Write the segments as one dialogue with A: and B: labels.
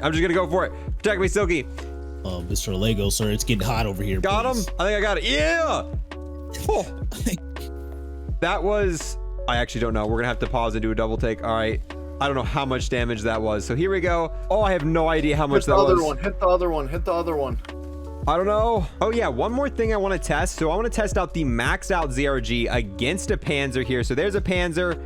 A: I'm just gonna go for it. Protect me, Silky.
B: Mr. Lego, sir, it's getting hot over here.
A: Got him.
B: Please.
A: I think I got it. Yeah. Oh. That was, I actually don't know. We're gonna have to pause and do a double take. All right. I don't know how much damage that was. So here we go. Oh, I have no idea how much that was.
C: Hit the other one. Hit the other one.
A: I don't know. Oh yeah, one more thing I want to test. So I want to test out the maxed out ZRG against a Panzer here. So there's a Panzer.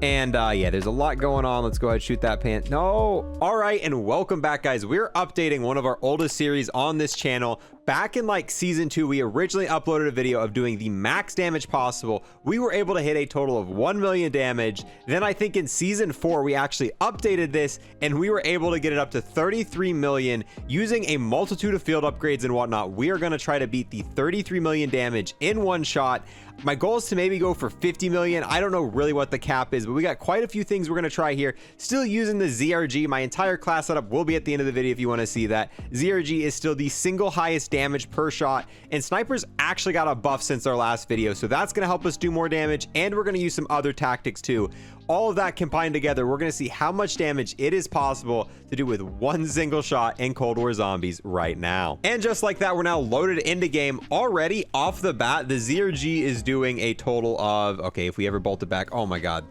A: And yeah, there's a lot going on. Let's go ahead and shoot that pan. No. All right. And welcome back, guys. We're updating one of our oldest series on this channel. Back in like season 2, we originally uploaded a video of doing the max damage possible. We were able to hit a total of 1 million damage. Then I think in season 4, we actually updated this and we were able to get it up to 33 million using a multitude of field upgrades and whatnot. We are going to try to beat the 33 million damage in one shot. My goal is to maybe go for 50 million. I don't know really what the cap is, but we got quite a few things we're going to try here. Still using the ZRG. My entire class setup will be at the end of the video if you want to see that. ZRG is still the single highest damage per shot, and snipers actually got a buff since our last video, so that's going to help us do more damage, and we're going to use some other tactics too. All of that combined together, we're going to see how much damage it is possible to do with one single shot in Cold War Zombies right now. And just like that, we're now loaded into game already off the bat. The ZRG is doing a total of, okay, if we ever bolt it back, oh my god.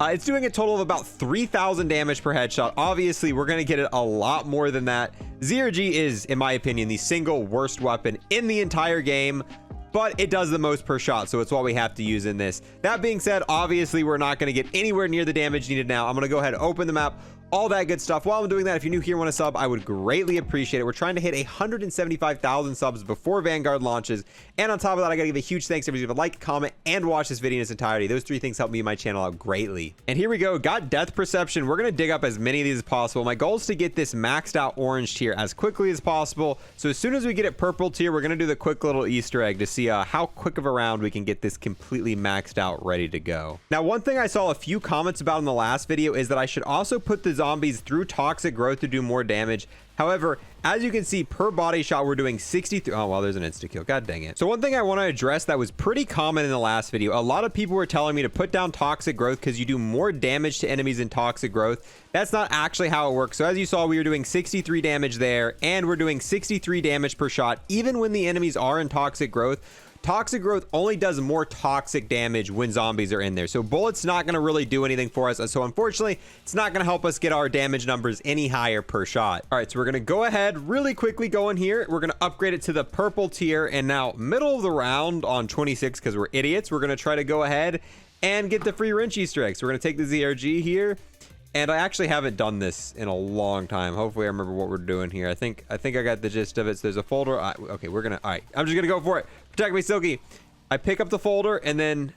A: It's doing a total of about 3,000 damage per headshot. Obviously, we're going to get it a lot more than that. ZRG is, in my opinion, the single worst weapon in the entire game, but it does the most per shot, so it's what we have to use in this. That being said, obviously, we're not going to get anywhere near the damage needed now. I'm going to go ahead and open the map, all that good stuff. While I'm doing that, if you're new here and want to sub, I would greatly appreciate it. We're trying to hit 175,000 subs before Vanguard launches. And on top of that, I gotta give a huge thanks to everybody who like, comment, and watch this video in its entirety. Those 3 things help me and my channel out greatly. And here we go. Got Death Perception. We're gonna dig up as many of these as possible. My goal is to get this maxed out orange tier as quickly as possible. So as soon as we get it purple tier, we're gonna do the quick little Easter egg to see how quick of a round we can get this completely maxed out, ready to go. Now, one thing I saw a few comments about in the last video is that I should also put the zombies through toxic growth to do more damage. However, as you can see, per body shot, we're doing 63. Oh, well, there's an insta kill. God dang it. So one thing I want to address that was pretty common in the last video. A lot of people were telling me to put down toxic growth because you do more damage to enemies in toxic growth. That's not actually how it works. So as you saw, we were doing 63 damage there, and we're doing 63 damage per shot, even when the enemies are in toxic growth. Toxic growth only does more toxic damage when zombies are in there. So bullets not going to really do anything for us. So unfortunately, it's not going to help us get our damage numbers any higher per shot. All right, so we're going to go ahead really quickly go in here. We're going to upgrade it to the purple tier. And now middle of the round on 26, because we're idiots, we're going to try to go ahead and get the free wrench Easter egg. So we're going to take the ZRG here. And I actually haven't done this in a long time. Hopefully I remember what we're doing here. I think I got the gist of it. So there's a folder. Okay, we're gonna, all right, I'm just gonna go for it. Protect me, Silky. I pick up the folder, and then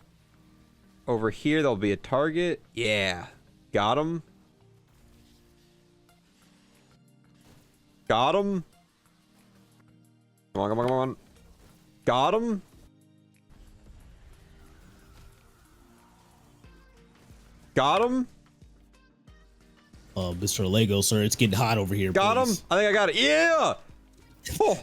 A: over here there'll be a target. Yeah, got him. Got him. Come on, come on, come on. Got him. Got him.
B: Mr. Lego, sir, it's getting hot over here.
A: Got
B: please.
A: him. I think I got it. Yeah. Oh.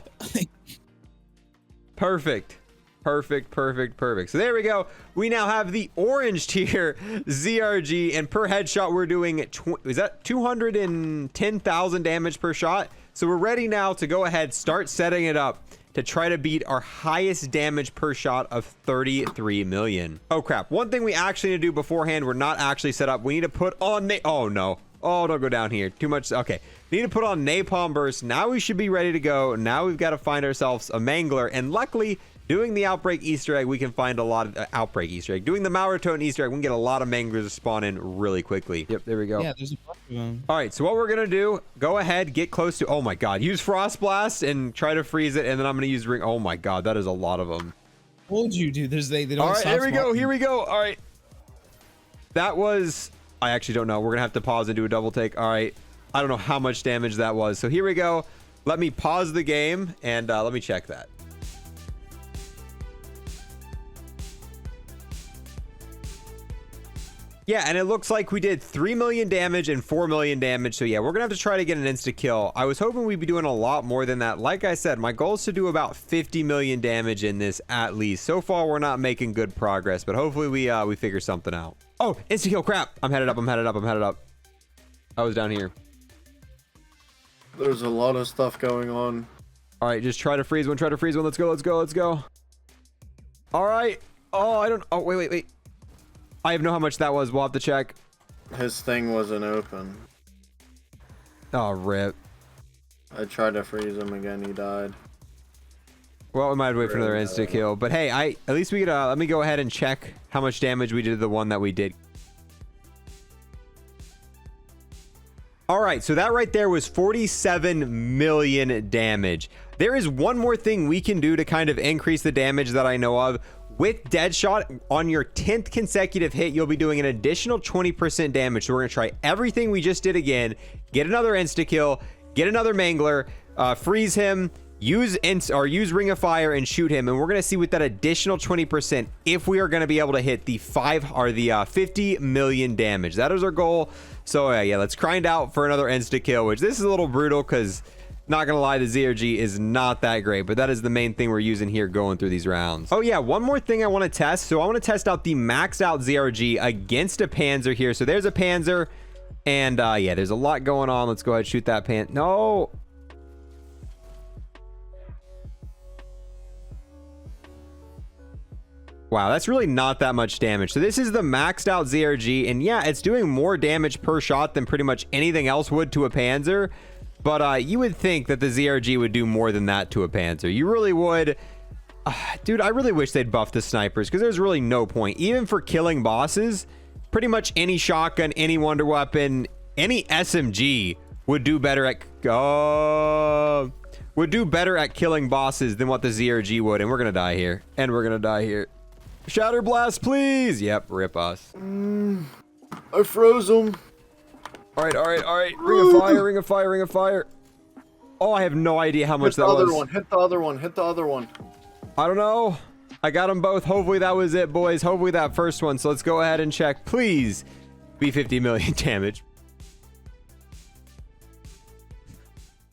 A: Perfect. Perfect, perfect, perfect. So there we go. We now have the orange tier ZRG, and per headshot we're doing is that 210,000 damage per shot. So we're ready now to go ahead, start setting it up to try to beat our highest damage per shot of 33 million. Oh crap. One thing we actually need to do beforehand, we're not actually set up. We need to put on oh no. Oh, don't go down here. Too much. Okay. We need to put on Napalm Burst. Now we should be ready to go. Now we've got to find ourselves a Mangler. And luckily, doing the Outbreak Easter egg, we can find a lot of Outbreak Easter egg. Doing the Maurertoten Easter egg, we can get a lot of Manglers to spawn in really quickly. Yep, there we go.
B: Yeah, there's a bunch of them. All
A: right, so what we're going to do, go ahead, get close to, oh my God, use Frost Blast and try to freeze it. And then I'm going to use Ring. Oh my God, that is a lot of them.
B: Told you, dude. They don't
A: All right,
B: stop
A: here we go.
B: spawning.
A: Here we go. All right. That was, I actually don't know. We're going to have to pause and do a double take. All right. I don't know how much damage that was. So here we go. Let me pause the game and let me check that. Yeah, and it looks like we did 3 million damage and 4 million damage. So yeah, we're gonna have to try to get an insta kill. I was hoping we'd be doing a lot more than that. Like I said, my goal is to do about 50 million damage in this at least. So far, we're not making good progress, but hopefully we figure something out. Oh, insta kill, crap. I'm headed up, I'm headed up, I'm headed up. I was down here.
C: There's a lot of stuff going on.
A: All right, just try to freeze one. Try to freeze one. Let's go. Let's go. Let's go. All right. Oh, I don't. Oh, wait. I have no how much that was. We'll have to check.
C: His thing wasn't open.
A: Oh, rip.
C: I tried to freeze him again. He died.
A: Well, we might wait for another insta kill. But hey, at least we could. Let me go ahead and check how much damage we did to the one that we did. All right, so that right there was 47 million damage. There is one more thing we can do to kind of increase the damage that I know of. With Deadshot, on your 10th consecutive hit, you'll be doing an additional 20% damage. So we're going to try everything we just did again. Get another insta-kill, get another Mangler, freeze him, use Ring of Fire and shoot him. And we're going to see with that additional 20% if we are going to be able to hit the 50 million damage. That is our goal. So yeah, let's grind out for another insta-kill, which this is a little brutal because, not gonna lie, the ZRG is not that great, but that is the main thing we're using here going through these rounds. Oh yeah, one more thing I want to test. So I want to test out the maxed out ZRG against a Panzer here. So there's a Panzer, and yeah, there's a lot going on. Let's go ahead and shoot that No. Wow, that's really not that much damage. So this is the maxed out ZRG, and yeah, it's doing more damage per shot than pretty much anything else would to a Panzer. But you would think that the ZRG would do more than that to a Panzer. You really would. Dude, I really wish they'd buff the snipers because there's really no point. Even for killing bosses, pretty much any shotgun, any wonder weapon, any SMG would do better at killing bosses than what the ZRG would. And we're gonna die here. Shatter blast, please. Yep, rip us.
C: I froze him.
A: All right. Ring of fire. Oh, I have no idea how much that was.
C: Hit the other one.
A: I don't know. I got them both. Hopefully that was it, boys. Hopefully that first one. So let's go ahead and check. Please be 50 million damage.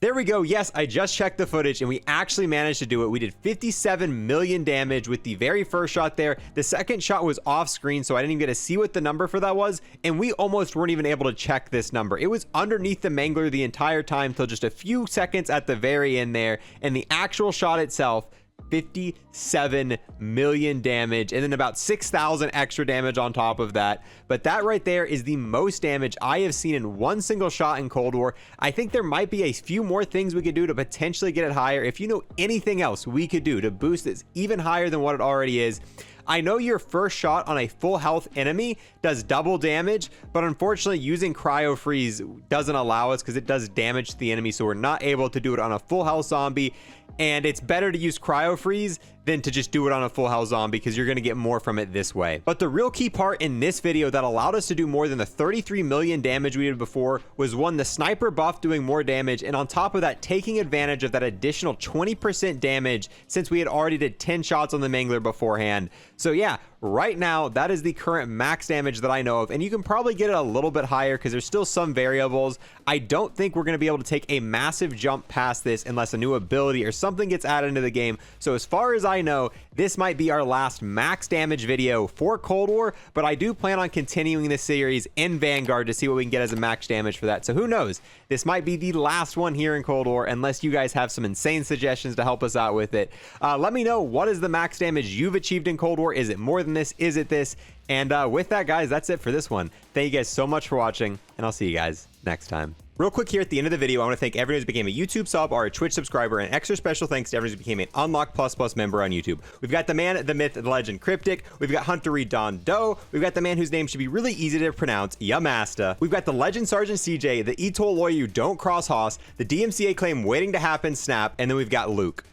A: There we go. Yes, I just checked the footage and we actually managed to do it. We did 57 million damage with the very first shot there. The second shot was off screen, so I didn't even get to see what the number for that was. And we almost weren't even able to check this number. It was underneath the Mangler the entire time till just a few seconds at the very end there. And the actual shot itself, 57 million damage, and then about 6,000 extra damage on top of that. But that right there is the most damage I have seen in one single shot in Cold War. I think there might be a few more things we could do to potentially get it higher. If you know anything else we could do to boost this even higher than what it already is. I know your first shot on a full health enemy does double damage, but unfortunately using cryo freeze doesn't allow us because it does damage to the enemy, so we're not able to do it on a full health zombie. And it's better to use cryo freeze than to just do it on a full health zombie because you're going to get more from it this way. But the real key part in this video that allowed us to do more than the 33 million damage we did before was, one, the sniper buff doing more damage, and on top of that, taking advantage of that additional 20% damage since we had already did 10 shots on the Mangler beforehand. So yeah, right now that is the current max damage that I know of, and you can probably get it a little bit higher because there's still some variables. I don't think we're going to be able to take a massive jump past this unless a new ability or something gets added into the game. So as far as I know, this might be our last max damage video for Cold War, but I do plan on continuing this series in Vanguard to see what we can get as a max damage for that. So who knows? This might be the last one here in Cold War unless you guys have some insane suggestions to help us out with it. Let me know, what is the max damage you've achieved in Cold War? Is it more than this? Is it this? And with that, guys, that's it for this one. Thank you guys so much for watching, and I'll see you guys next time. Real quick here at the end of the video, I want to thank everyone who's became a YouTube sub or a Twitch subscriber, and extra special thanks to everyone who became an Unlock Plus member on YouTube. We've got the man, the myth, the legend, Cryptic. We've got Hunter Reed Don Doe. We've got the man whose name should be really easy to pronounce, Yamasta. We've got the legend Sergeant CJ, the ETOL lawyer you don't cross Hoss, the DMCA claim waiting to happen, Snap, and then we've got Luke.